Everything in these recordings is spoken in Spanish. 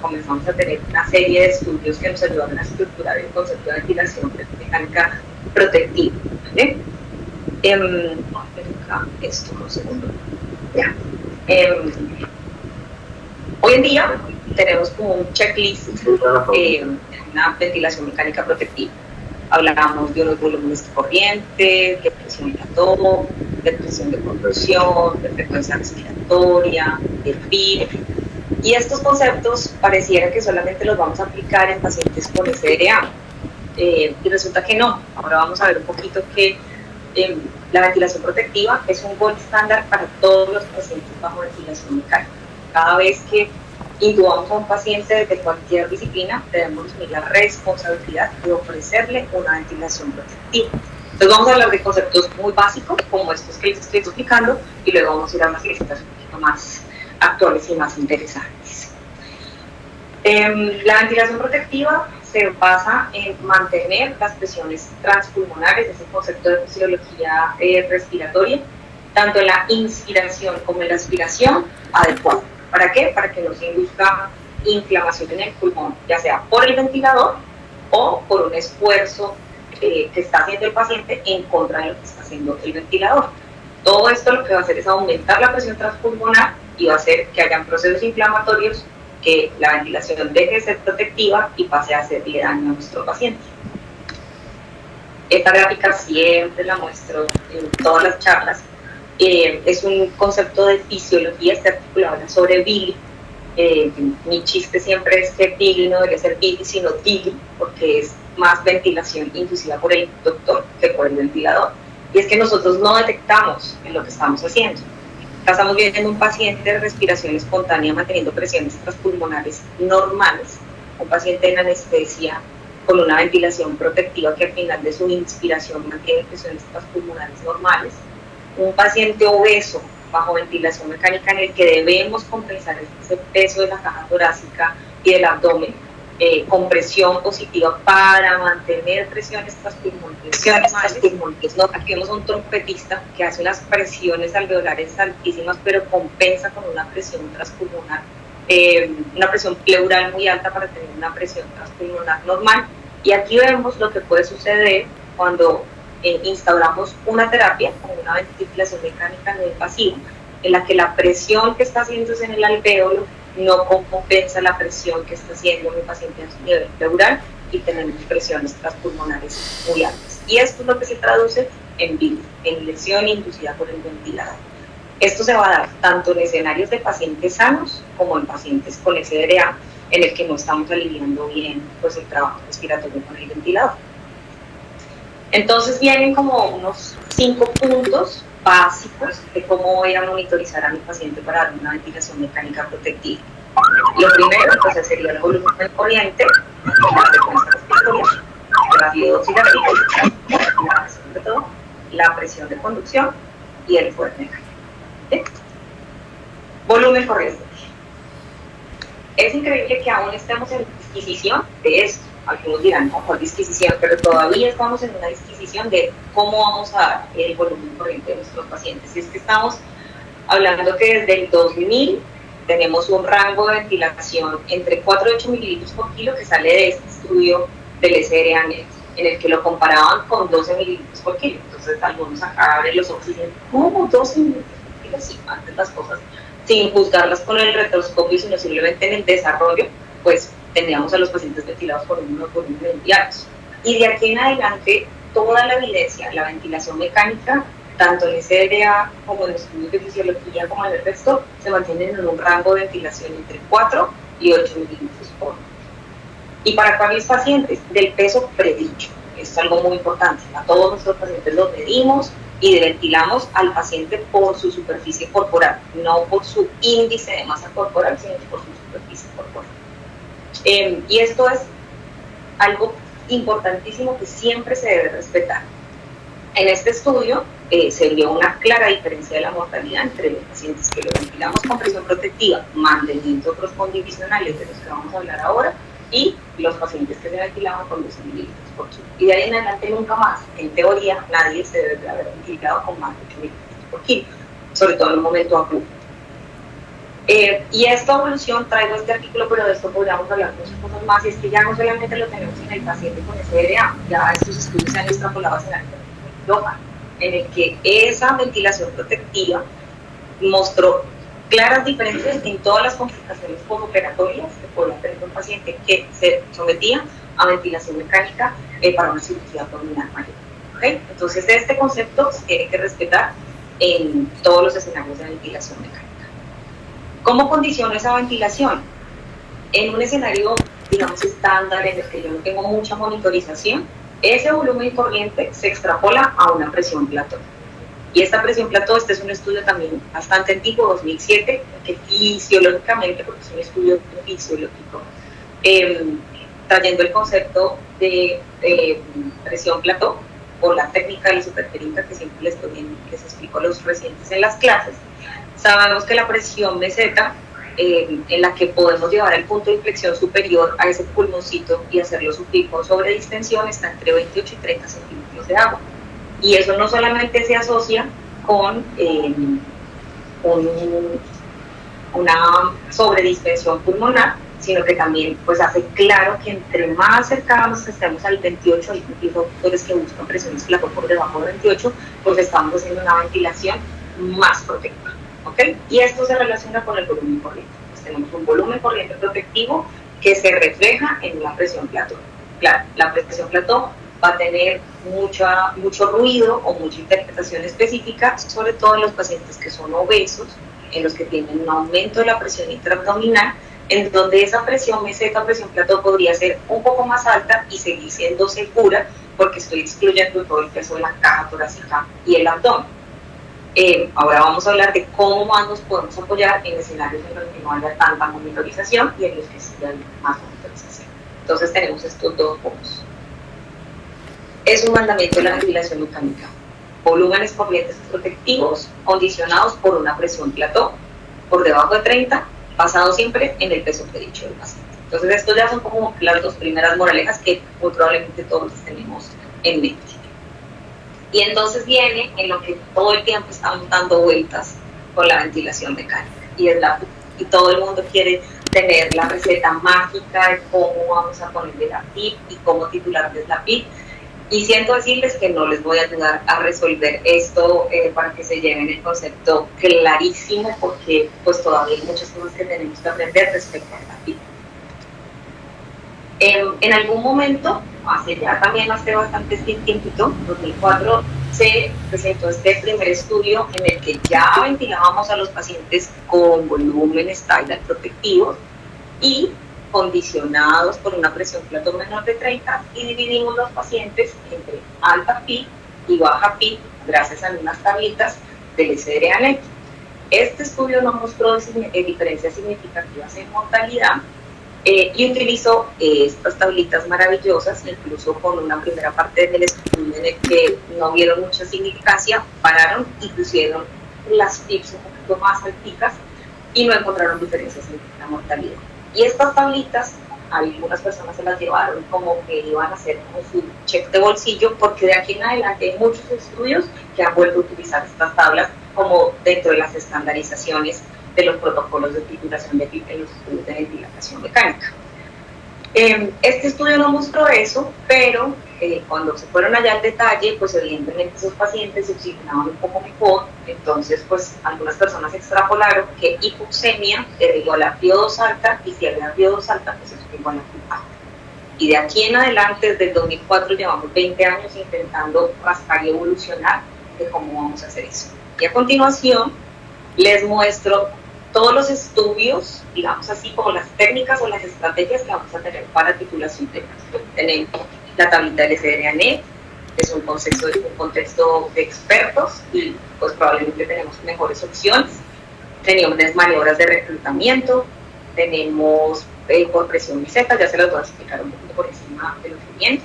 comenzamos a tener una serie de estudios que nos ayudaron a estructurar el concepto de ventilación mecánica protectiva. ¿Vale? Esto, un segundo. Ya. Hoy en día tenemos como un checklist de una ventilación mecánica protectiva. Hablamos de unos volúmenes de corriente, de presión plató, de presión de conducción, de frecuencia respiratoria, de PIB. Y estos conceptos pareciera que solamente los vamos a aplicar en pacientes con SDRA. Y resulta que no. Ahora vamos a ver un poquito que la ventilación protectiva es un gold estándar para todos los pacientes bajo ventilación mecánica. Cada vez que intubamos a un paciente de cualquier disciplina, debemos asumir la responsabilidad de ofrecerle una ventilación protectiva. Entonces vamos a hablar de conceptos muy básicos, como estos que les estoy explicando, y luego vamos a ir a unas cositas un poquito más actuales y más interesantes. La ventilación protectiva se basa en mantener las presiones transpulmonares, ese concepto de fisiología respiratoria, tanto en la inspiración como en la expiración adecuada. ¿Para qué? Para que no se induzca inflamación en el pulmón, ya sea por el ventilador o por un esfuerzo que está haciendo el paciente en contra de lo que está haciendo el ventilador. Todo esto lo que va a hacer es aumentar la presión transpulmonar y va a hacer que hayan procesos inflamatorios, que la ventilación deje de ser protectiva y pase a hacerle daño a nuestro paciente. Esta gráfica siempre la muestro en todas las charlas. Es un concepto de fisiología, está articulado sobre Billy. Mi chiste siempre es que Billy no debería ser Billy, sino Billy, porque es más ventilación inducida por el doctor que por el ventilador. Y es que nosotros no detectamos en lo que estamos haciendo. Estamos viendo un paciente de respiración espontánea manteniendo presiones transpulmonares normales, un paciente en anestesia con una ventilación protectiva que al final de su inspiración mantiene presiones transpulmonares normales, un paciente obeso bajo ventilación mecánica en el que debemos compensar ese peso de la caja torácica y del abdomen con presión positiva para mantener presiones transpulmonares. ¿No? Aquí vemos a un trompetista que hace unas presiones alveolares altísimas, pero compensa con una presión transpulmonar, una presión pleural muy alta para tener una presión transpulmonar normal. Y aquí vemos lo que puede suceder cuando instauramos una terapia como una ventilación mecánica no invasiva, en la que la presión que está haciéndose en el alvéolo no compensa la presión que está haciendo mi paciente a su nivel pleural y tenemos presiones transpulmonares muy altas. Y esto es lo que se traduce en BID, en lesión inducida por el ventilador. Esto se va a dar tanto en escenarios de pacientes sanos como en pacientes con SDRA, en el que no estamos aliviando bien pues, el trabajo respiratorio con el ventilador. Entonces vienen como unos 5 puntos básicos de cómo voy a monitorizar a mi paciente para dar una ventilación mecánica protectiva. Lo primero pues, sería el volumen de corriente, la frecuencia respiratoria, la fluidoximetría, sobre todo, la presión de conducción y el poder mecánico. ¿Sí? Volumen corriente. Es increíble que aún estemos en disquisición de esto. Algunos dirán, no, ¿cuál disquisición? Pero todavía estamos en una disquisición de cómo vamos a dar el volumen corriente de nuestros pacientes. Y es que estamos hablando que desde el 2000 tenemos un rango de ventilación entre 4 y 8 mililitros por kilo que sale de este estudio del SDRA-NET, en el que lo comparaban con 12 mililitros por kilo. Entonces algunos acá abren los ojos y dicen, ¿cómo 12 mililitros por kilo? Sí, antes las cosas, sin juzgarlas con el retroscopio, sino simplemente en el desarrollo, pues tendríamos a los pacientes ventilados por unos volúmenes muy altos. Y de aquí en adelante, toda la evidencia, la ventilación mecánica, tanto en SDRA como en estudios de fisiología como en el resto, se mantienen en un rango de ventilación entre 4 y 8 mililitros por hora. ¿Y para cuáles pacientes? Del peso predicho. Esto es algo muy importante. A todos nuestros pacientes los medimos y ventilamos al paciente por su superficie corporal, no por su índice de masa corporal, sino por su superficie corporal. Y esto es algo importantísimo que siempre se debe respetar. En este estudio se vio una clara diferencia de la mortalidad entre los pacientes que lo ventilamos con presión protectiva, manteniendo otros condicionales de los que vamos a hablar ahora, y los pacientes que se ventilaban con 12 mililitros por kilo. Y de ahí en adelante nunca más, en teoría, nadie se debe haber ventilado con más de 8 mililitros por kilo, sobre todo en un momento agudo. Y esta evolución, traigo este artículo, pero de esto podríamos hablar muchas cosas más, y es que ya no solamente lo tenemos en el paciente con SDRA, ya estos estudios se han extrapolado hacia el global, en el que esa ventilación protectiva mostró claras diferencias en todas las complicaciones postoperatorias que podía tener un paciente que se sometía a ventilación mecánica para una cirugía abdominal mayor. ¿Okay? Entonces, este concepto se tiene que respetar en todos los escenarios de ventilación mecánica. ¿Cómo condiciono esa ventilación? En un escenario, digamos, estándar, en el que yo no tengo mucha monitorización, ese volumen corriente se extrapola a una presión plató. Y esta presión plató, este es un estudio también bastante antiguo, 2007, que fisiológicamente, porque es un estudio fisiológico, trayendo el concepto de presión plató, o la técnica de la superperinca, que siempre les explico a los residentes en las clases. Sabemos que la presión meseta, en la que podemos llevar el punto de inflexión superior a ese pulmoncito y hacerlo sufrir con sobredistensión, está entre 28 y 30 centímetros de agua. Y eso no solamente se asocia con una sobredistensión pulmonar, sino que también pues hace claro que entre más cercanos estemos al 28, hay doctores que buscan presiones plató por debajo de 28, pues estamos haciendo una ventilación más protectora. ¿Okay? Y esto se relaciona con el volumen corriente. Pues tenemos un volumen corriente protectivo que se refleja en la presión plató. Claro, la presión plató va a tener mucho ruido o mucha interpretación específica, sobre todo en los pacientes que son obesos, en los que tienen un aumento de la presión intraabdominal, en donde esa presión meseta, presión plató, podría ser un poco más alta y seguir siendo segura, porque estoy excluyendo todo el peso de la caja torácica y el abdomen. Ahora vamos a hablar de cómo más nos podemos apoyar en escenarios en los que no haya tanta monitorización y en los que sí hay más monitorización. Entonces tenemos estos dos puntos. Es un mandamiento de la ventilación mecánica. Volúmenes corrientes protectivos condicionados por una presión plató por debajo de 30, basado siempre en el peso predicho del paciente. Entonces estos ya son como las dos primeras moralejas que muy probablemente todos tenemos en mente. Y entonces viene en lo que todo el tiempo estamos dando vueltas con la ventilación mecánica. Y todo el mundo quiere tener la receta mágica de cómo vamos a ponerle la PIP y cómo titularles la PIP. Y siento decirles que no les voy a ayudar a resolver esto para que se lleven el concepto clarísimo, porque pues todavía hay muchas cosas que tenemos que aprender respecto a la PIP. En algún momento, hace bastante tiempito, 2004, se presentó este primer estudio en el que ya ventilábamos a los pacientes con volúmenes Tyler protectivos y condicionados por una presión plató menor de 30, y dividimos los pacientes entre alta PIB y baja PIB gracias a unas tablitas del SDRA-NET. Este estudio no mostró diferencias significativas en mortalidad, y utilizó estas tablitas maravillosas, incluso con una primera parte del estudio en el que no vieron mucha significancia, pararon y pusieron las PIBs un poquito más altas y no encontraron diferencias en la mortalidad. Y estas tablitas, algunas personas se las llevaron como que iban a hacer como su check de bolsillo, porque de aquí en adelante hay muchos estudios que han vuelto a utilizar estas tablas como dentro de las estandarizaciones de los protocolos de titulación de PIP en los estudios de ventilación mecánica. Este estudio no mostró eso, pero cuando se fueron allá al detalle, pues evidentemente esos pacientes se oxigenaban un poco mejor, entonces pues algunas personas extrapolaron que hipoxemia era igual a PO2 alta, y si había PO2 alta, pues eso es igual a PIP alta. Y de aquí en adelante, desde el 2004, llevamos 20 años intentando rascar y evolucionar de cómo vamos a hacer eso. Y a continuación les muestro todos los estudios, digamos así, como las técnicas o las estrategias que vamos a tener para titulación de pacientes. Tenemos la tablita del SDRA-NET, es un contexto de expertos, y pues probablemente tenemos mejores opciones. Tenemos maniobras de reclutamiento, tenemos por presión meseta, ya se las voy a explicar un poquito por encima de lo que viene.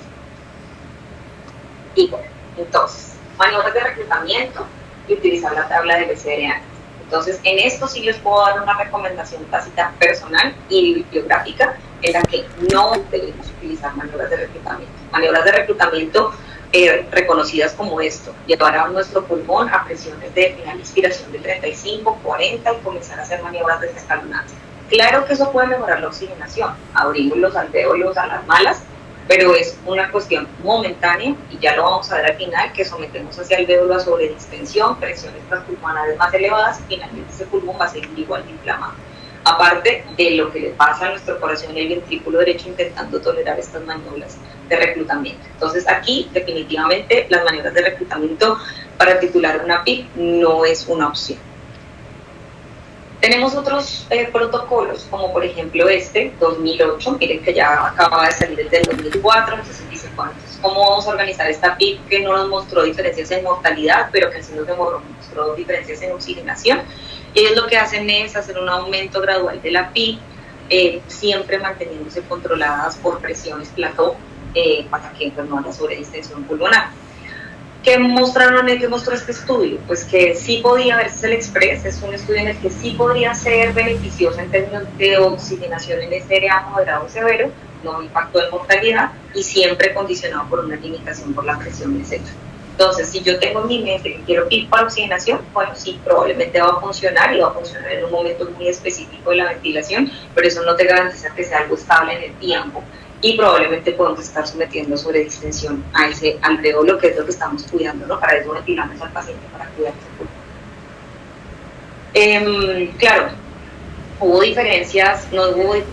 Y bueno, entonces, maniobras de reclutamiento y utilizar la tabla del SDRA-NET. Entonces, en esto sí les puedo dar una recomendación tácita personal y bibliográfica en la que no debemos utilizar maniobras de reclutamiento. Maniobras de reclutamiento reconocidas como esto, llevar a nuestro pulmón a presiones de final de inspiración de 35, 40 y comenzar a hacer maniobras desescalonadas. Claro que eso puede mejorar la oxigenación, abrimos los alvéolos a las malas, pero es una cuestión momentánea y ya lo vamos a ver al final, que sometemos hacia el alvéolo a sobredistensión, presiones transpulmonares más elevadas y finalmente ese pulmón va a seguir igual de inflamado. Aparte de lo que le pasa a nuestro corazón y el ventrículo derecho intentando tolerar estas maniobras de reclutamiento. Entonces aquí definitivamente las maniobras de reclutamiento para titular una PIC no es una opción. Tenemos otros protocolos, como por ejemplo 2008, miren que ya acaba de salir el del 2004, entonces dice, bueno, entonces, ¿cómo vamos a organizar esta PIC que no nos mostró diferencias en mortalidad, pero que sí nos mostró diferencias en oxigenación? Ellos lo que hacen es hacer un aumento gradual de la PIC, siempre manteniéndose controladas por presiones plató, para que pues, no haya sobredistensión pulmonar. ¿Qué mostró este estudio? Pues que sí podía verse el Express, es un estudio en el que sí podría ser beneficioso en términos de oxigenación en SRA moderado o severo, no impacto en mortalidad y siempre condicionado por una limitación por la presión de sexo. Entonces, si yo tengo en mi mente que quiero ir para oxigenación, bueno, sí, probablemente va a funcionar y va a funcionar en un momento muy específico de la ventilación, pero eso no te garantiza que sea algo estable en el tiempo. Y probablemente podemos estar sometiendo sobre distensión a ese alvéolo, que es lo que estamos cuidando, ¿no? Para eso ventilamos al paciente, para cuidar ese pulmón. Claro, no hubo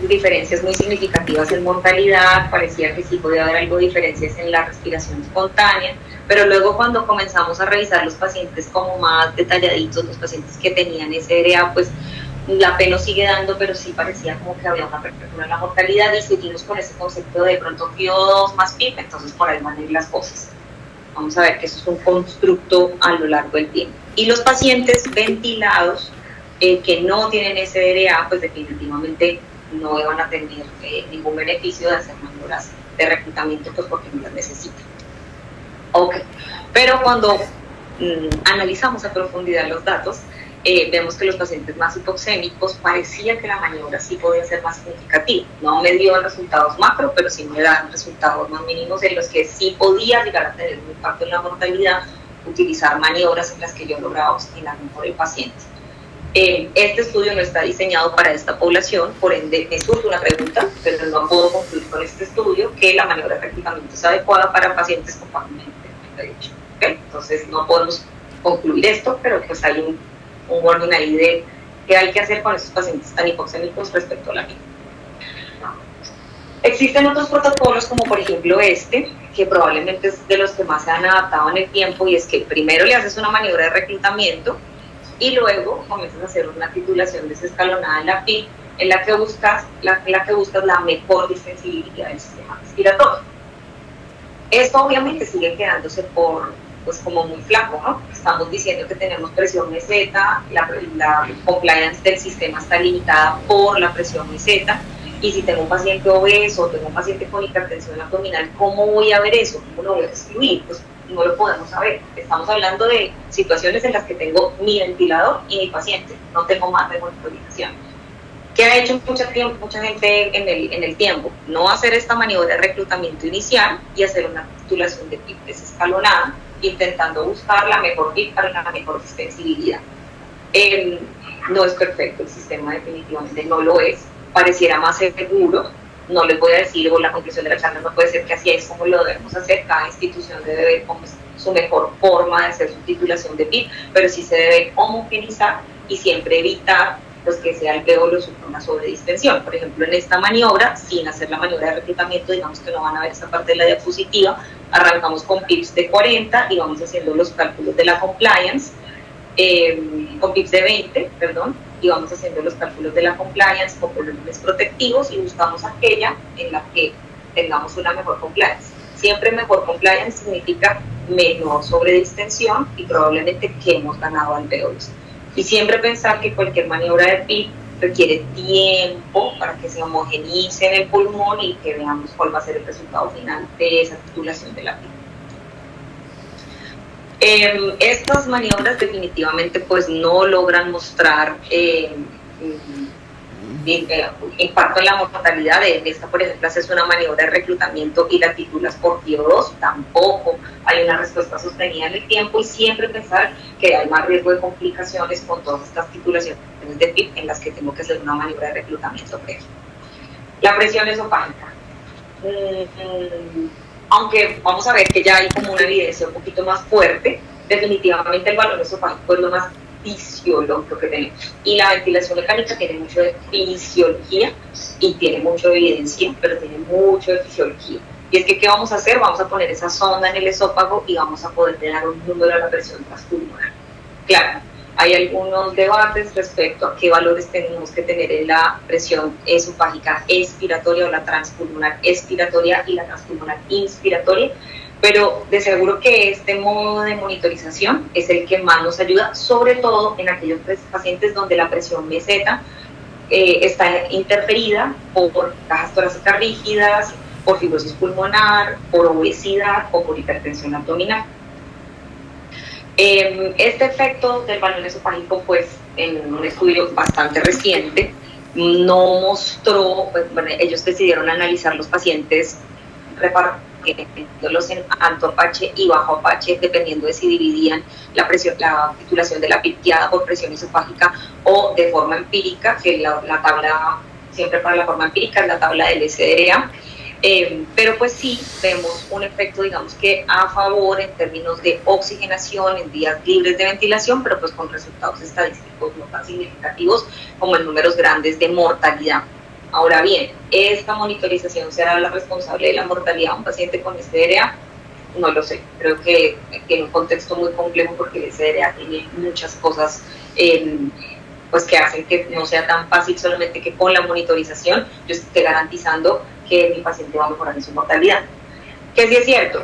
diferencias muy significativas en mortalidad, parecía que sí podía haber algo de diferencias en la respiración espontánea, pero luego cuando comenzamos a revisar los pacientes como más detalladitos, los pacientes que tenían SRA, pues la P no sigue dando, pero sí parecía como que había una perspectiva en la mortalidad y seguimos con ese concepto de pronto FIO2 más PIB, entonces por ahí van a ir las cosas. Vamos a ver que eso es un constructo a lo largo del tiempo. Y los pacientes ventilados que no tienen SRA, pues definitivamente no van a tener ningún beneficio de hacer maniobras de reclutamiento, pues porque no las necesitan. Ok, pero cuando analizamos a profundidad los datos, vemos que los pacientes más hipoxémicos parecía que la maniobra sí podía ser más significativa. No me dio resultados macro, pero sí me dan resultados más mínimos en los que sí podía llegar a tener un impacto en la mortalidad, utilizar maniobras en las que yo lograba oxigenar mejor el paciente. Este estudio no está diseñado para esta población, por ende me surge una pregunta, pero no puedo concluir con este estudio que la maniobra de reclutamiento es adecuada para pacientes con pavimento derecho. ¿Okay? Entonces no podemos concluir esto, pero pues hay un orden ahí de qué hay que hacer con esos pacientes tan hipoxémicos respecto a la vida. Existen otros protocolos como por ejemplo que probablemente es de los que más se han adaptado en el tiempo, y es que primero le haces una maniobra de reclutamiento y luego comienzas a hacer una titulación desescalonada en la PIC, en la que buscas la mejor distensibilidad del sistema respiratorio. Esto obviamente sigue quedándose pues como muy flaco, ¿no? Estamos diciendo que tenemos presión meseta, la compliance del sistema está limitada por la presión meseta, y si tengo un paciente obeso, tengo un paciente con hipertensión abdominal, ¿cómo voy a ver eso? ¿Cómo lo voy a excluir? Pues no lo podemos saber. Estamos hablando de situaciones en las que tengo mi ventilador y mi paciente, no tengo más de monitorización. ¿Qué ha hecho mucha gente en el tiempo? No hacer esta maniobra de reclutamiento inicial y hacer una titulación de PIP desescalonada, intentando buscar la mejor PIP para una mejor distensibilidad. No es perfecto el sistema, definitivamente no lo es. Pareciera más seguro, no les voy a decir, o la conclusión de la charla no puede ser que así es como lo debemos hacer, cada institución debe ver cómo es su mejor forma de hacer su titulación de PIP, pero sí se debe homogenizar y siempre evitar pues, que sea alvéolo sufra una sobredistensión. Por ejemplo, en esta maniobra, sin hacer la maniobra de reclutamiento, digamos que no van a ver esa parte de la diapositiva, arrancamos con PIPs de 40 y vamos haciendo los cálculos de la compliance, con PIPs de 20, perdón, y vamos haciendo los cálculos de la compliance con volúmenes protectivos y buscamos aquella en la que tengamos una mejor compliance. Siempre mejor compliance significa menor sobredistensión y probablemente que hemos ganado alvéolos. Y siempre pensar que cualquier maniobra de PIP requiere tiempo para que se homogenice en el pulmón y que veamos cuál va a ser el resultado final de esa titulación de la PIP. Estas maniobras definitivamente pues no logran mostrar impacto en la mortalidad. De esta, por ejemplo, haces una maniobra de reclutamiento y la titulas por PIO2, tampoco hay una respuesta sostenida en el tiempo, y siempre pensar que hay más riesgo de complicaciones con todas estas titulaciones de PIP en las que tengo que hacer una maniobra de reclutamiento previo. La presión esofágica. Aunque vamos a ver que ya hay como una evidencia un poquito más fuerte, definitivamente el balón esofágico es lo más fisiológico que tenemos. Y la ventilación mecánica tiene mucho de fisiología y tiene mucho de evidencia, pero tiene mucho de fisiología. Y es que, ¿qué vamos a hacer? Vamos a poner esa sonda en el esófago y vamos a poder dar un número a la presión transpulmonar. Claro, hay algunos debates respecto a qué valores tenemos que tener en la presión esofágica expiratoria o la transpulmonar expiratoria y la transpulmonar inspiratoria, pero de seguro que este modo de monitorización es el que más nos ayuda, sobre todo en aquellos pacientes donde la presión meseta está interferida por cajas torácicas rígidas, por fibrosis pulmonar, por obesidad o por hipertensión abdominal. Este efecto del balón esofágico, pues, en un estudio bastante reciente, no mostró, bueno, ellos decidieron analizar los pacientes repartiéndolos en alto Apache y bajo Apache, dependiendo de si dividían la titulación de la pipteada por presión esofágica o de forma empírica, que la tabla, siempre para la forma empírica, es la tabla del SDRA. Pero pues sí vemos un efecto, digamos que a favor en términos de oxigenación en días libres de ventilación, pero pues con resultados estadísticos no tan significativos como en números grandes de mortalidad. Ahora bien, ¿esta monitorización será la responsable de la mortalidad de un paciente con SDRA? No lo sé, creo que tiene un contexto muy complejo porque el SDRA tiene muchas cosas pues que hacen que no sea tan fácil solamente que con la monitorización yo esté garantizando que mi paciente va a mejorar en su mortalidad. Que sí es cierto,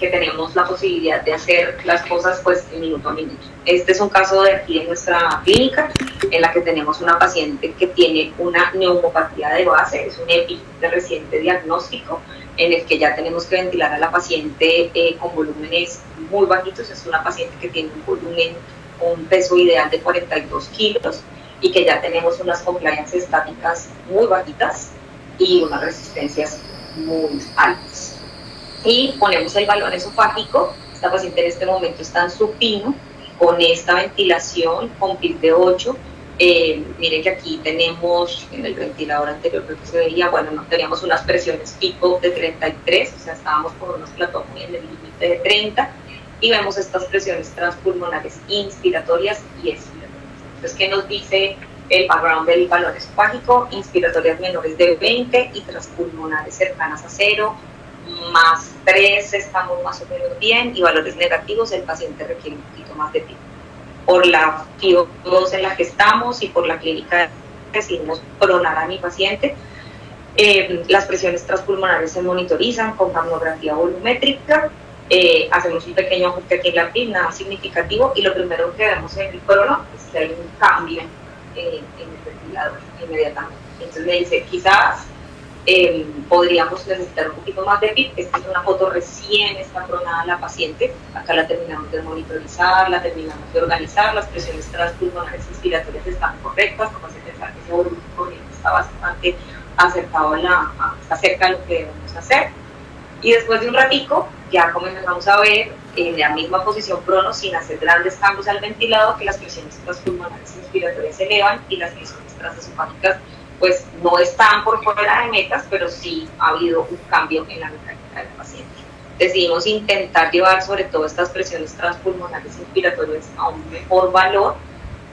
que tenemos la posibilidad de hacer las cosas pues minuto a minuto. Este es un caso de aquí en nuestra clínica, en la que tenemos una paciente que tiene una neumopatía de base, es un EPI de reciente diagnóstico, en el que ya tenemos que ventilar a la paciente con volúmenes muy bajitos. Es una paciente que tiene un volumen, un peso ideal de 42 kilos y que ya tenemos unas compliance estáticas muy bajitas y unas resistencias muy altas. Y ponemos el balón esofágico. Esta paciente en este momento está en supino con esta ventilación con PIP de 8. Miren que aquí tenemos, en el ventilador anterior creo que se veía, bueno, no, teníamos unas presiones pico de 33, o sea, estábamos por unos platós muy en el límite de 30, y vemos estas presiones transpulmonares inspiratorias y expiratorias. Entonces, ¿qué nos dice el background del balón esofágico? Inspiratorias menores de 20 y transpulmonares cercanas a 0, más 3 estamos más o menos bien, y valores negativos el paciente requiere un poquito más de tiempo. Por la FIO2 en la que estamos y por la clínica decidimos pronar a mi paciente. Las presiones transpulmonares se monitorizan con mamografía volumétrica. Hacemos un pequeño ajuste aquí en la PIB, nada significativo, y lo primero que vemos en el prono es que hay un cambio en el ventilador inmediatamente. Entonces me dice, quizás podríamos necesitar un poquito más de PIB. Esta es una foto recién está pronada la paciente. Acá la terminamos de monitorizar, la terminamos de organizar, las presiones transpulmonares inspiratorias están correctas, como se pensar que ese volumen corriente está bastante acercado está cerca de lo que debemos hacer. Y después de un ratico, ya comenzamos a ver en la misma posición prono, sin hacer grandes cambios al ventilado, que las presiones transpulmonares inspiratorias se elevan y las presiones transesofágicas pues no están por fuera de metas, pero sí ha habido un cambio en la mecánica del paciente. Decidimos intentar llevar sobre todo estas presiones transpulmonares inspiratorias a un mejor valor.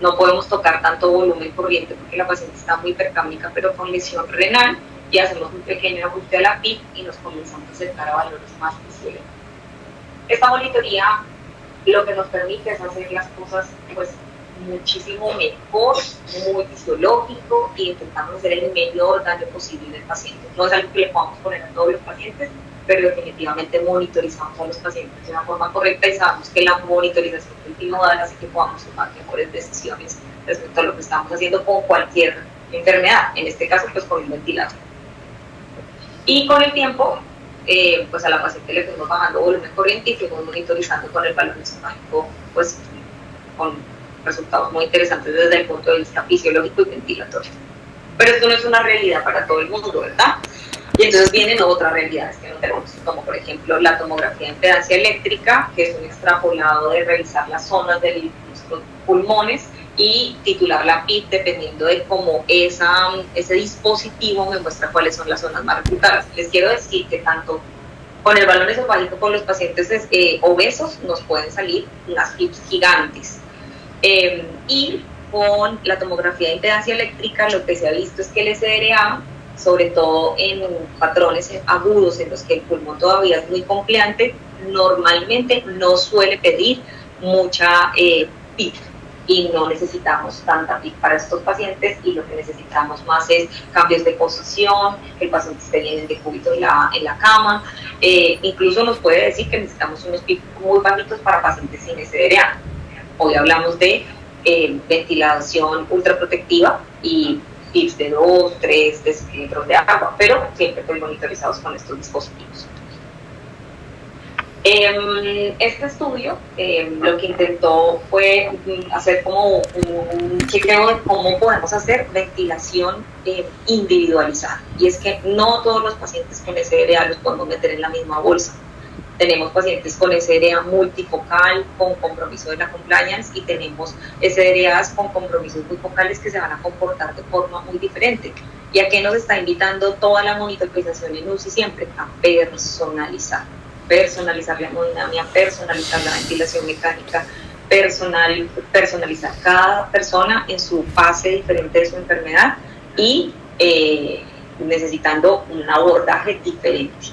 No podemos tocar tanto volumen corriente porque la paciente está muy hipercámica, pero con lesión renal, y hacemos un pequeño ajuste a la PIB y nos comenzamos a acercar a valores más fisiológicos. Esta monitoría lo que nos permite es hacer las cosas pues muchísimo mejor, muy fisiológico, y intentamos hacer el menor daño posible en el paciente. No es algo que le podamos poner a todos los pacientes, pero definitivamente monitorizamos a los pacientes de una forma correcta y sabemos que la monitorización continuada hace que podamos tomar mejores decisiones respecto a lo que estamos haciendo con cualquier enfermedad, en este caso pues con el ventilador. Y con el tiempo, pues a la paciente le fuimos bajando volumen corriente y fuimos monitorizando con el balón esofágico, pues con resultados muy interesantes desde el punto de vista fisiológico y ventilatorio. Pero esto no es una realidad para todo el mundo, ¿verdad? Y entonces vienen otras realidades que no tenemos, como por ejemplo la tomografía de impedancia eléctrica, que es un extrapolado de revisar las zonas de nuestros pulmones y titular la PIP dependiendo de cómo ese dispositivo me muestra cuáles son las zonas más reclutadas. Les quiero decir que tanto con el balón esofágico con los pacientes obesos nos pueden salir unas PIPs gigantes. Y con la tomografía de impedancia eléctrica lo que se ha visto es que el SDRA, sobre todo en patrones agudos en los que el pulmón todavía es muy compleante, normalmente no suele pedir mucha PIP y no necesitamos tanta PIP para estos pacientes, y lo que necesitamos más es cambios de posición, que el paciente esté bien en decúbito en la cama, incluso nos puede decir que necesitamos unos PIP muy bajitos para pacientes sin SDRA. Hoy hablamos de ventilación ultraprotectiva y PIPs de 2, 3 decilitros de agua, pero siempre pues monitorizados con estos dispositivos. Este estudio lo que intentó fue hacer como un chequeo de cómo podemos hacer ventilación individualizada, y es que no todos los pacientes con SDRA los podemos meter en la misma bolsa. Tenemos pacientes con SDRA multifocal, con compromiso de la compliance, y tenemos SDRAs con compromisos muy focales que se van a comportar de forma muy diferente. ¿Y a qué nos está invitando toda la monitorización en UCI siempre? A personalizar la hemodinamia, personalizar la ventilación mecánica, personalizar cada persona en su fase diferente de su enfermedad y necesitando un abordaje diferente.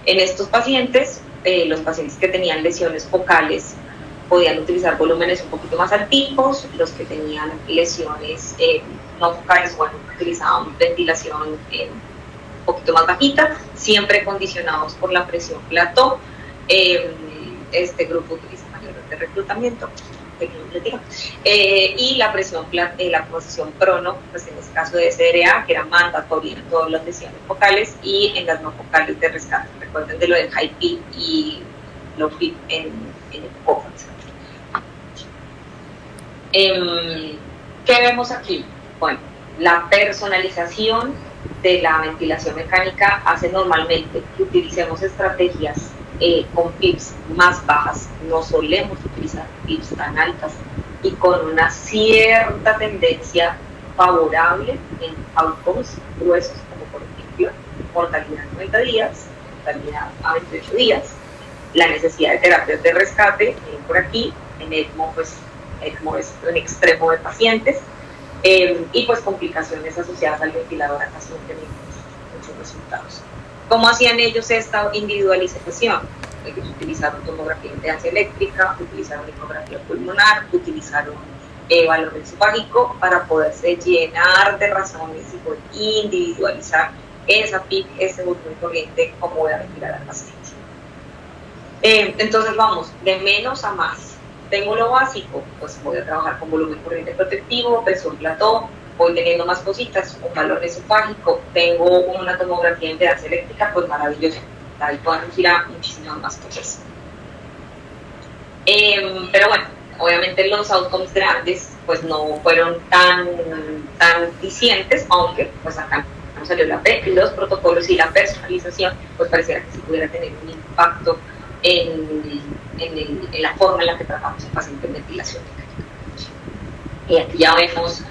En estos pacientes, los pacientes que tenían lesiones focales podían utilizar volúmenes un poquito más altos, los que tenían lesiones no focales, bueno, utilizaban ventilación un poquito más bajita, siempre condicionados por la presión plató. Este grupo utiliza maniobras de reclutamiento, y la presión la posición prono, pues en este caso de SDRA, que era mandatoria en todas las lesiones focales, y en las no focales de rescate. Recuerden de lo del high PIP y low PIP en el COFAX. ¿Qué vemos aquí? Bueno, la personalización de la ventilación mecánica hace normalmente que utilicemos estrategias con PIPs más bajas. No solemos utilizar PIPs tan altas y con una cierta tendencia favorable en outcomes gruesos, como por ejemplo mortalidad a 90 días, mortalidad a 28 días, la necesidad de terapias de rescate. Por aquí en ECMO, pues ECMO es un extremo de pacientes, y pues complicaciones asociadas al ventilador. Acá sí tenemos muchos resultados. ¿Cómo hacían ellos esta individualización? Ellos utilizaron tomografía de impedancia eléctrica, utilizaron ecografía pulmonar, utilizaron balón esofágico para poderse llenar de razones y poder individualizar esa PIC, ese volumen corriente, como voy a ventilar al paciente. Entonces vamos de menos a más. Tengo lo básico, pues voy a trabajar con volumen corriente protectivo, presión plató, voy teniendo más cositas, un balón esofágico, tengo una tomografía de impedancia eléctrica, pues maravilloso, ahí podemos ir a muchísimas más cosas. Pero bueno, obviamente los outcomes grandes pues no fueron tan dicientes, aunque pues acá no salió los protocolos y la personalización, pues pareciera que sí pudiera tener un impacto en la forma en la que tratamos al paciente en ventilación mecánica. Y aquí ya vemos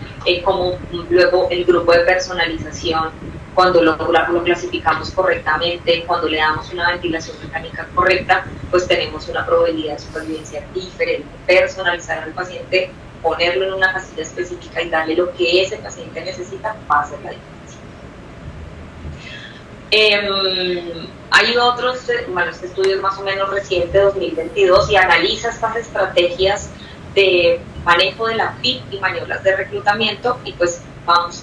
cómo luego el grupo de personalización, cuando lo clasificamos correctamente, cuando le damos una ventilación mecánica correcta, pues tenemos una probabilidad de supervivencia diferente. Personalizar al paciente, ponerlo en una casilla específica y darle lo que ese paciente necesita, va a hacer la diferencia. Hay otros, bueno, este estudio es más o menos reciente, 2022, y analiza estas estrategias de manejo de la PIP y maniobras de reclutamiento, y pues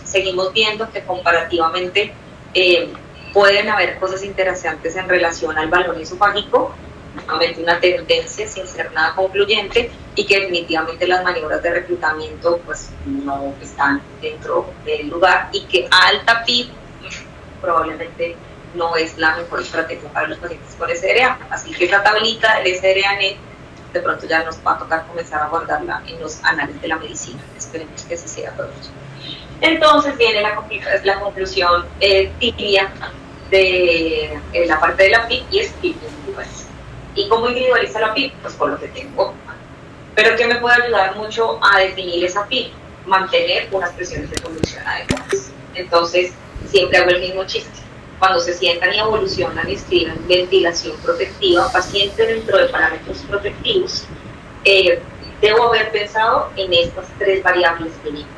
seguimos viendo que comparativamente pueden haber cosas interesantes en relación al balón esofágico, nuevamente una tendencia sin ser nada concluyente, y que definitivamente las maniobras de reclutamiento pues no están dentro del lugar, y que alta PIP probablemente no es la mejor estrategia para los pacientes con SDRA. Así que esta tablita del SDRA-NET de pronto ya nos va a tocar comenzar a abordarla en los anales de la medicina. Esperemos que así sea pronto. Entonces viene la conclusión tibia de la parte de la PIB, y es PIB individualiza. ¿Y cómo individualiza la PIB? Pues por lo que tengo. Pero ¿qué me puede ayudar mucho a definir esa PIB? Mantener unas presiones de conducción adecuadas. Entonces, siempre hago el mismo chiste. Cuando se sientan y evolucionan y escriben ventilación protectiva, paciente dentro de parámetros protectivos, debo haber pensado en estas tres variables mínimas: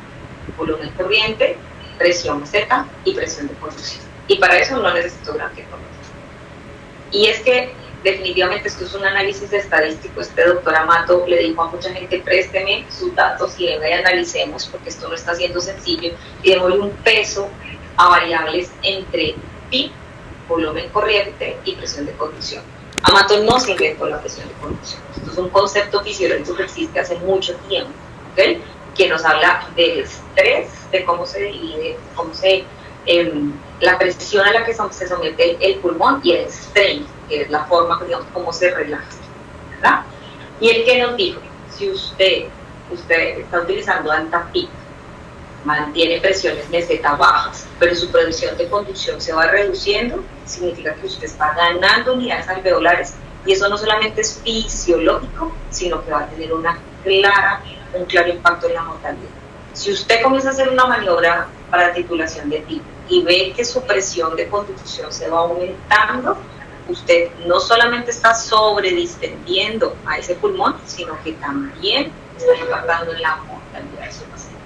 volumen corriente, presión Z y presión de conducción. Y para eso no necesito gran tiempo. Y es que definitivamente esto es un análisis estadístico. Este doctor Amato le dijo a mucha gente: présteme sus datos y venga y analicemos, porque esto no está siendo sencillo, y démosle un peso a variables entre PIB, volumen corriente y presión de conducción. Amato no se inventó la presión de conducción. Esto es un concepto fisiológico que existe hace mucho tiempo, ¿okay? Que nos habla del estrés, de cómo se divide, la presión a la que se somete el pulmón, y el strain, que es la forma, digamos, cómo se relaja, ¿verdad? Y el que nos dijo: si usted está utilizando alta PIB, mantiene presiones meseta bajas, pero su presión de conducción se va reduciendo, significa que usted está ganando unidades alveolares, y eso no solamente es fisiológico, sino que va a tener un claro impacto en la mortalidad. Si usted comienza a hacer una maniobra para titulación de PIB y ve que su presión de conducción se va aumentando, usted no solamente está sobredistendiendo a ese pulmón, sino que también está impactando en la mortalidad de su paciente.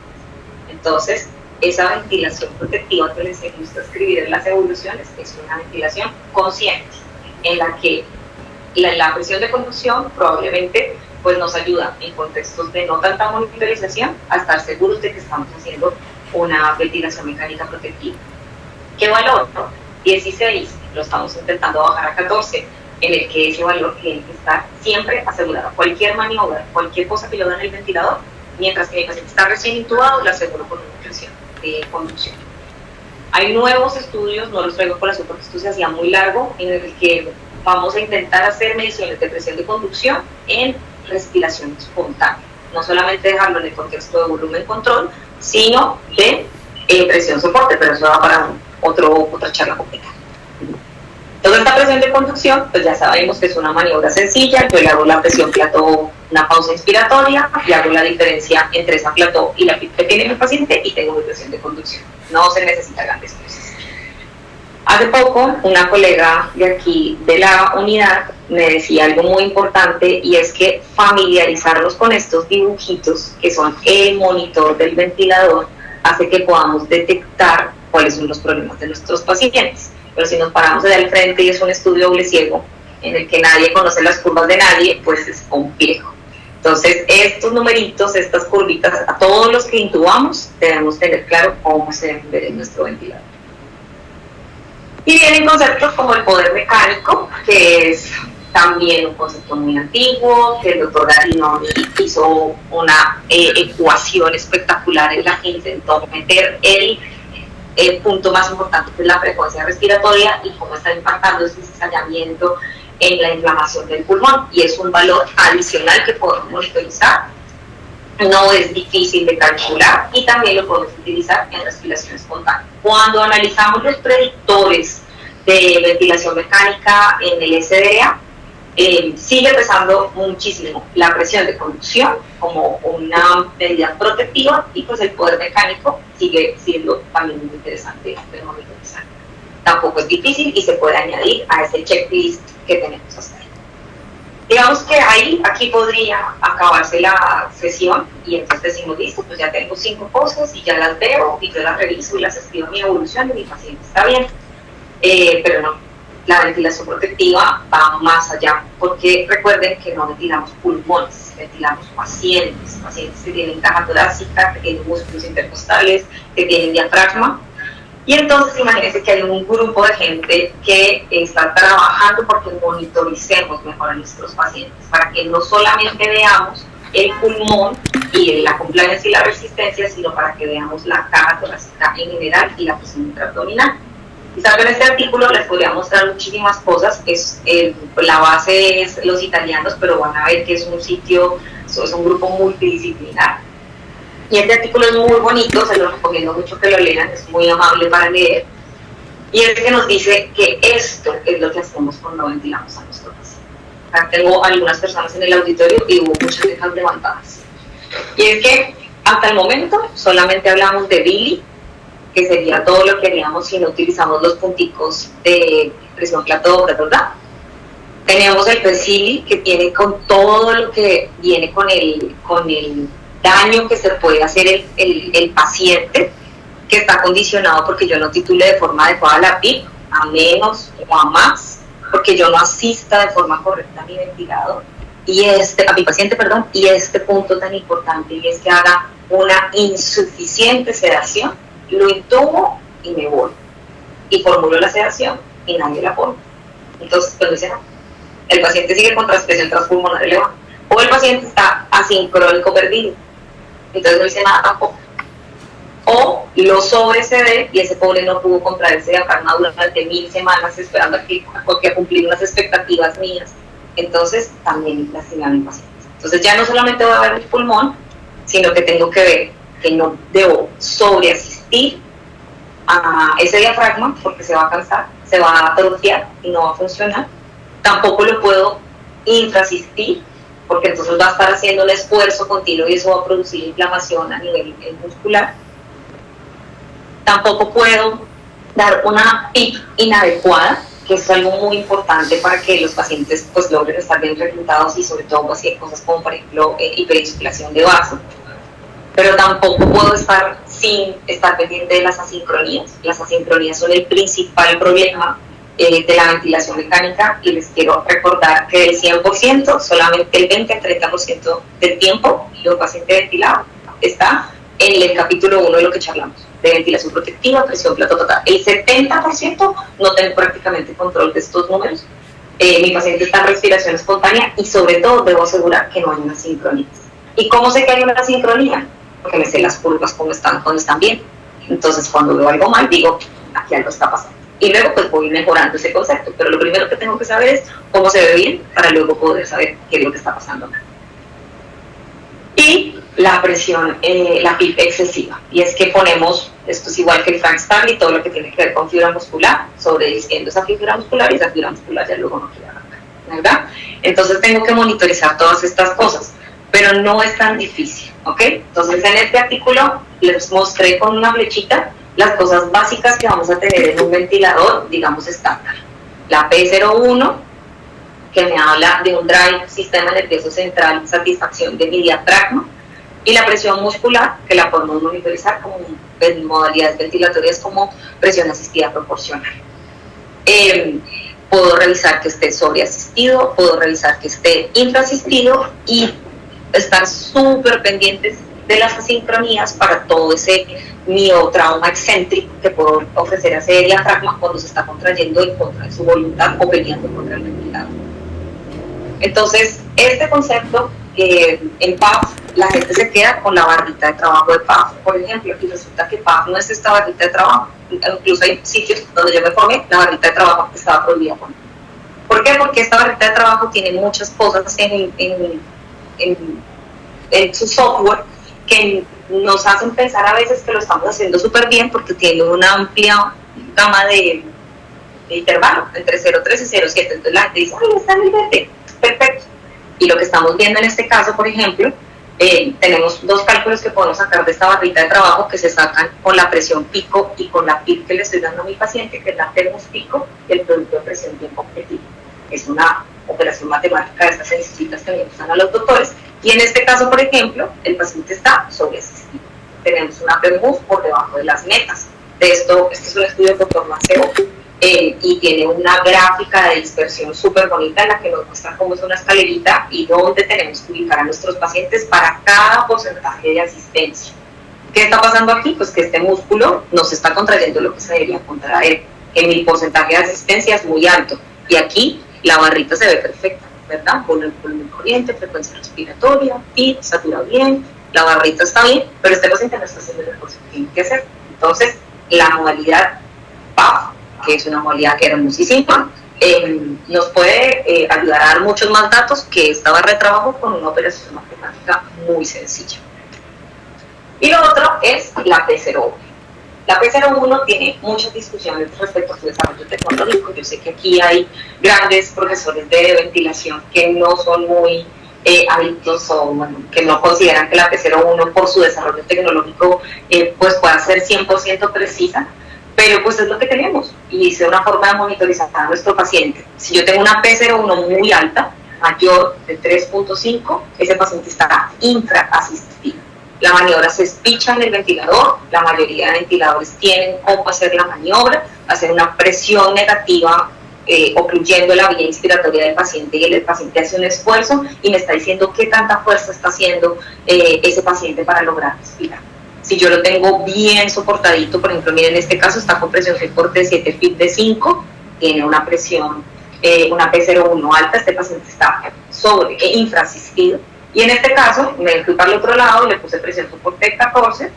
Entonces, esa ventilación protectiva que les gusta escribir en las evoluciones es una ventilación consciente, en la que la presión de conducción probablemente pues nos ayuda en contextos de no tanta monitorización a estar seguros de que estamos haciendo una ventilación mecánica protectiva. ¿Qué valor? 16, lo estamos intentando bajar a 14, en el que ese valor tiene que estar siempre asegurado. Cualquier maniobra, cualquier cosa que yo haga en el ventilador, mientras que mi paciente está recién intubado, lo aseguro con una presión de conducción. Hay nuevos estudios, no los traigo por colación porque esto se hacía muy largo, en el que vamos a intentar hacer mediciones de presión de conducción en respiración espontánea. No solamente dejarlo en el contexto de volumen control, sino de presión soporte, pero eso va para otra charla completa. Entonces, esta presión de conducción, pues ya sabemos que es una maniobra sencilla. Yo le hago la presión plató, una pausa inspiratoria, y hago la diferencia entre esa plató y la PIB que tiene mi paciente, y tengo mi presión de conducción. No se necesita grandes cosas. Hace poco, una colega de aquí de la unidad me decía algo muy importante, y es que familiarizarnos con estos dibujitos, que son el monitor del ventilador, hace que podamos detectar cuáles son los problemas de nuestros pacientes. Pero si nos paramos allá al frente y es un estudio doble ciego, en el que nadie conoce las curvas de nadie, pues es complejo. Entonces, estos numeritos, estas curvitas, a todos los que intubamos, debemos tener claro cómo se deben ver en nuestro ventilador. Y vienen conceptos como el poder mecánico, que es también un concepto muy antiguo, que el doctor Garinoni hizo una ecuación espectacular en la que intentó meter el punto más importante, que es la frecuencia respiratoria y cómo está impactando ese estallamiento en la inflamación del pulmón, y es un valor adicional que podemos monitorizar. No es difícil de calcular, y también lo podemos utilizar en respiración espontánea. Cuando analizamos los predictores de ventilación mecánica en el SDA, sigue pesando muchísimo la presión de conducción como una medida protectiva, y pues el poder mecánico sigue siendo también muy interesante de monitorizar. Tampoco es difícil y se puede añadir a ese checklist que tenemos hasta ahí. Digamos que aquí podría acabarse la sesión, y entonces decimos: listo, pues ya tengo 5 cosas y ya las veo y yo las reviso y las escribo en mi evolución y mi paciente está bien. Pero no, la ventilación protectiva va más allá, porque recuerden que no ventilamos pulmones, ventilamos pacientes que tienen caja torácica, que tienen músculos intercostales, que tienen diafragma. Y entonces imagínense que hay un grupo de gente que está trabajando porque monitoricemos mejor a nuestros pacientes, para que no solamente veamos el pulmón y la compliance y la resistencia, sino para que veamos la caja torácica en general y la presión intraabdominal. Quizás en este artículo les podría mostrar muchísimas cosas. La base es los italianos, pero van a ver que es un sitio, es un grupo multidisciplinar. Y este artículo es muy bonito, se lo recomiendo mucho que lo lean, es muy amable para leer. Y es que nos dice que esto es lo que hacemos cuando no ventilamos a nuestros pacientes. Acá tengo algunas personas en el auditorio y hubo muchas cejas levantadas. Y es que hasta el momento solamente hablamos de Billy, que sería todo lo que haríamos si no utilizamos los punticos de presión plató, ¿verdad? Tenemos el PECILI, que tiene con todo lo que viene con el daño que se puede hacer el paciente, que está condicionado porque yo no titule de forma adecuada la PIC, a menos o a más, porque yo no asista de forma correcta a mi ventilador, a mi paciente, perdón, y este punto tan importante, y es que haga una insuficiente sedación, lo intubo y me voy, y formulo la sedación y nadie la pone. Entonces, pues dice, no, el paciente sigue con transpresión transpulmonar elevada, o el paciente está asincrónico perdido, entonces no dice nada tampoco. O lo sobrecedé y ese pobre no pudo contraerse diafragma durante 1000 semanas esperando a que cumplir unas expectativas mías. Entonces también lastimé a mi paciente. Entonces ya no solamente voy a ver mi pulmón, sino que tengo que ver que no debo sobreasistir a ese diafragma porque se va a cansar, se va a atrofiar y no va a funcionar. Tampoco lo puedo infrasistir porque entonces va a estar haciendo un esfuerzo continuo y eso va a producir inflamación a nivel muscular. Tampoco puedo dar una PIC inadecuada, que es algo muy importante para que los pacientes pues logren estar bien reclutados y sobre todo hacer cosas como por ejemplo hiperinsuflación de vaso. Pero tampoco puedo estar sin estar pendiente de las asincronías. Las asincronías son el principal problema de la ventilación mecánica y les quiero recordar que del 100%, solamente el 20 al 30% del tiempo los pacientes ventilados está en el capítulo 1 de lo que charlamos, de ventilación protectiva, presión plato total. El 70% no tengo prácticamente control de estos números. Mi paciente está en respiración espontánea y sobre todo debo asegurar que no hay una sincronía. ¿Y cómo sé que hay una sincronía? Porque me sé las curvas cuando están bien. Entonces cuando veo algo mal digo, aquí algo está pasando. Y luego pues voy mejorando ese concepto, pero lo primero que tengo que saber es cómo se ve bien para luego poder saber qué es lo que está pasando mal. Y la presión, la PIP excesiva. Y es que ponemos, esto es igual que el Frank Starling, todo lo que tiene que ver con fibra muscular, sobrediciendo esa fibra muscular y esa fibra muscular ya luego no quiere arrancar, ¿verdad? Entonces tengo que monitorizar todas estas cosas, pero no es tan difícil, ¿ok? Entonces en este artículo les mostré con una flechita las cosas básicas que vamos a tener en un ventilador, digamos estándar. La P01, que me habla de un drive, sistema nervioso central, satisfacción de mi diafragma, y la presión muscular, que la podemos monitorizar como en modalidades ventilatorias como presión asistida proporcional. Puedo revisar que esté sobreasistido, puedo revisar que esté infraasistido y estar súper pendientes de las asincronías para todo ese miotrauma excéntrico que puedo ofrecer a ese diafragma cuando se está contrayendo en contra de su voluntad o peleando contra el ventilador. Entonces, este concepto, en PAF, la gente se queda con la barrita de trabajo de PAF, por ejemplo, y resulta que PAF no es esta barrita de trabajo. Incluso hay sitios donde yo me formé, la barrita de trabajo estaba prohibida por mí. ¿Por qué? Porque esta barrita de trabajo tiene muchas cosas en su software que nos hacen pensar a veces que lo estamos haciendo súper bien porque tiene una amplia gama de intervalo entre 0,3 y 0,7. Entonces la gente dice, ¡ay, está en el verde! Perfecto. Y lo que estamos viendo en este caso, por ejemplo, tenemos dos cálculos que podemos sacar de esta barrita de trabajo que se sacan con la presión pico y con la PIC que le estoy dando a mi paciente, que es la termos pico y el producto de presión tiempo objetivo. Es una operación matemática de estas sencillitas que me usan a los doctores. Y en este caso, por ejemplo, el paciente está sobreasistido. Tenemos una PERMUS por debajo de las metas. De esto, este es un estudio del doctor Maceo, y tiene una gráfica de dispersión súper bonita en la que nos muestra cómo es una escalerita y dónde tenemos que ubicar a nuestros pacientes para cada porcentaje de asistencia. ¿Qué está pasando aquí? Pues que este músculo no se está contrayendo lo que se debería contraer, que mi porcentaje de asistencia es muy alto y aquí la barrita se ve perfecta, ¿verdad? Volumen corriente, frecuencia respiratoria, PIB, satura bien, la barrita está bien, pero este paciente no está haciendo el esfuerzo que tiene que hacer. Entonces, la modalidad PAF, que es una modalidad hermosísima. Nos puede ayudar a dar muchos más datos que esta barra de trabajo con una operación matemática muy sencilla. Y lo otro es la P01. La P01 tiene muchas discusiones respecto a su desarrollo tecnológico. Yo sé que aquí hay grandes profesores de ventilación que no son muy adictos o bueno, que no consideran que la P01 por su desarrollo tecnológico pues pueda ser 100% precisa, pero pues es lo que tenemos y es una forma de monitorizar a nuestro paciente. Si yo tengo una P01 muy alta, mayor de 3.5, ese paciente estará infraasistido. La maniobra se espicha en el ventilador, la mayoría de ventiladores tienen cómo hacer la maniobra, hacer una presión negativa ocluyendo la vía inspiratoria del paciente, y el paciente hace un esfuerzo y me está diciendo qué tanta fuerza está haciendo ese paciente para lograr respirar. Si yo lo tengo bien soportadito, por ejemplo, miren, en este caso está con presión soporte de 7 FIT de 5, tiene una presión, una P01 alta, este paciente está infraasistido, y en este caso me fui para el otro lado y le puse presión soporte de 14,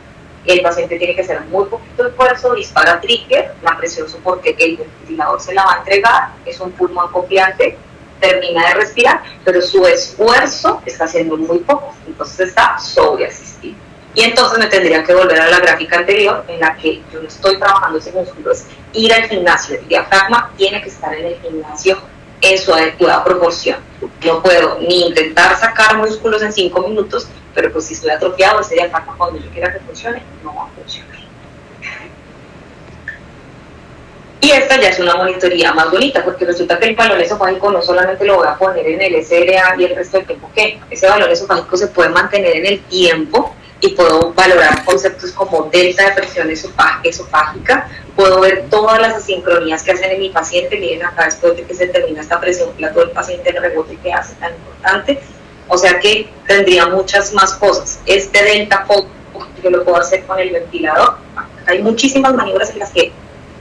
el paciente tiene que hacer muy poquito esfuerzo, dispara trigger, la presión soporte el ventilador se la va a entregar, es un pulmón copiante, termina de respirar, pero su esfuerzo está haciendo muy poco, entonces está sobreasistido. Y entonces me tendría que volver a la gráfica anterior en la que yo no estoy trabajando ese músculo, es ir al gimnasio. El diafragma tiene que estar en el gimnasio en su adecuada proporción. No puedo ni intentar sacar músculos en 5 minutos, pero pues si estoy atrofiado, ese diafragma cuando yo quiera que funcione, no va a funcionar. Y esta ya es una monitoría más bonita, porque resulta que el balón esofágico no solamente lo voy a poner en el SRA y el resto del tiempo que ese balón esofágico se puede mantener en el tiempo, y puedo valorar conceptos como delta de presión esofágica, puedo ver todas las asincronías que hacen en mi paciente. Miren acá, después de que se termina esta presión plato del paciente, el rebote que hace tan importante, o sea que tendría muchas más cosas. Este delta yo lo puedo hacer con el ventilador. Hay muchísimas maniobras en las que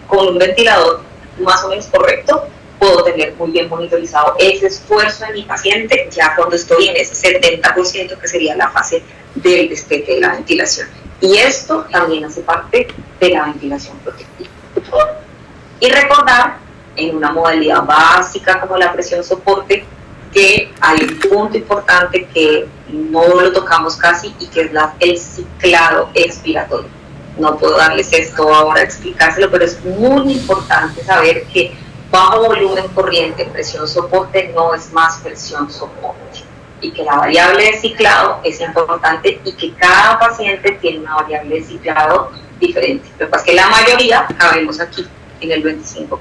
con un ventilador más o menos correcto puedo tener muy bien monitorizado ese esfuerzo de mi paciente ya cuando estoy en ese 70% que sería la fase del destete de la ventilación. Y esto también hace parte de la ventilación protectiva. Y recordar, en una modalidad básica como la presión soporte, que hay un punto importante que no lo tocamos casi y que es el ciclado expiratorio. No puedo darles esto ahora, explicárselo, pero es muy importante saber que bajo volumen corriente, presión soporte no es más presión soporte, y que la variable de ciclado es importante y que cada paciente tiene una variable de ciclado diferente. Lo que pasa es que la mayoría cabemos aquí en el 25%,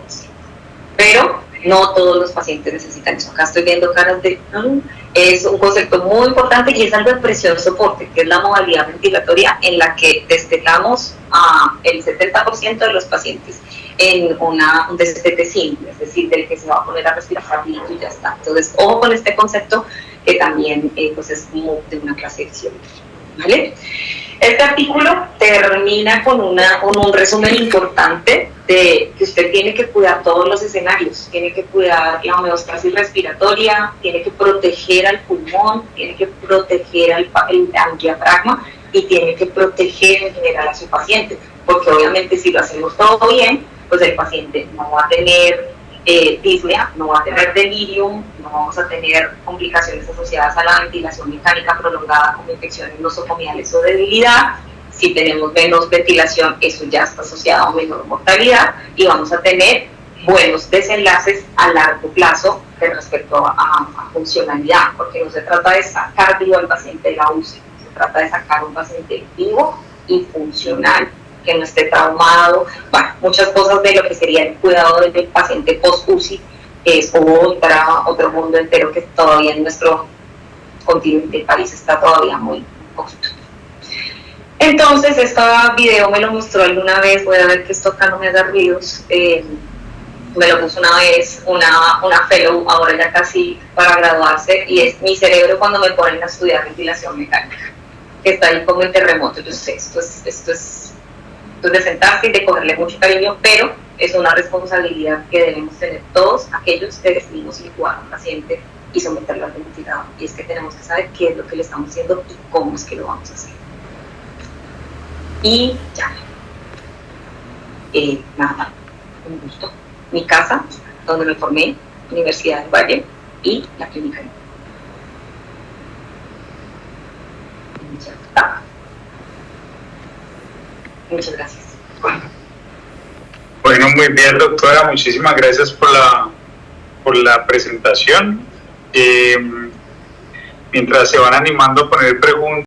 pero no todos los pacientes necesitan eso. Acá estoy viendo caras de es un concepto muy importante y es algo de presión soporte, que es la modalidad ventilatoria en la que destetamos a el 70% de los pacientes en un destete simple, es decir, del que se va a poner a respirar rapidito y ya está. Entonces, ojo con este concepto que también pues es como de una clase de fisiología, ¿vale? Este artículo termina con un resumen importante de que usted tiene que cuidar todos los escenarios, tiene que cuidar la homeostasis respiratoria, tiene que proteger al pulmón, tiene que proteger al diafragma y tiene que proteger en general a su paciente, porque obviamente si lo hacemos todo bien, pues el paciente no va a tener disnea, no va a tener delirium, no vamos a tener complicaciones asociadas a la ventilación mecánica prolongada como infecciones nosocomiales o debilidad. Si tenemos menos ventilación, eso ya está asociado a menor mortalidad y vamos a tener buenos desenlaces a largo plazo respecto a funcionalidad, porque no se trata de sacar vivo al paciente de la UCI, se trata de sacar un paciente vivo y funcional, que no esté traumado, bueno, muchas cosas de lo que sería el cuidado del paciente post-UCI, que es otro mundo entero que todavía en nuestro continente, el país está todavía muy poquito. Entonces, este video me lo mostró alguna vez, voy a ver que esto acá no me haga ruidos, me lo puso una vez una fellow, ahora ya casi para graduarse, y es mi cerebro cuando me ponen a estudiar ventilación mecánica, que está ahí como en terremoto. Yo sé, esto es de sentarse y de cogerle mucho cariño, pero es una responsabilidad que debemos tener todos aquellos que decidimos incubar a un paciente y someterlo al ventilador, y es que tenemos que saber qué es lo que le estamos haciendo y cómo es que lo vamos a hacer. Y ya, nada, con gusto. Mi casa, donde me formé, Universidad del Valle y la clínica. Ya está. Muchas gracias. Bueno, muy bien, doctora, muchísimas gracias por la presentación. Mientras se van animando a poner preguntas,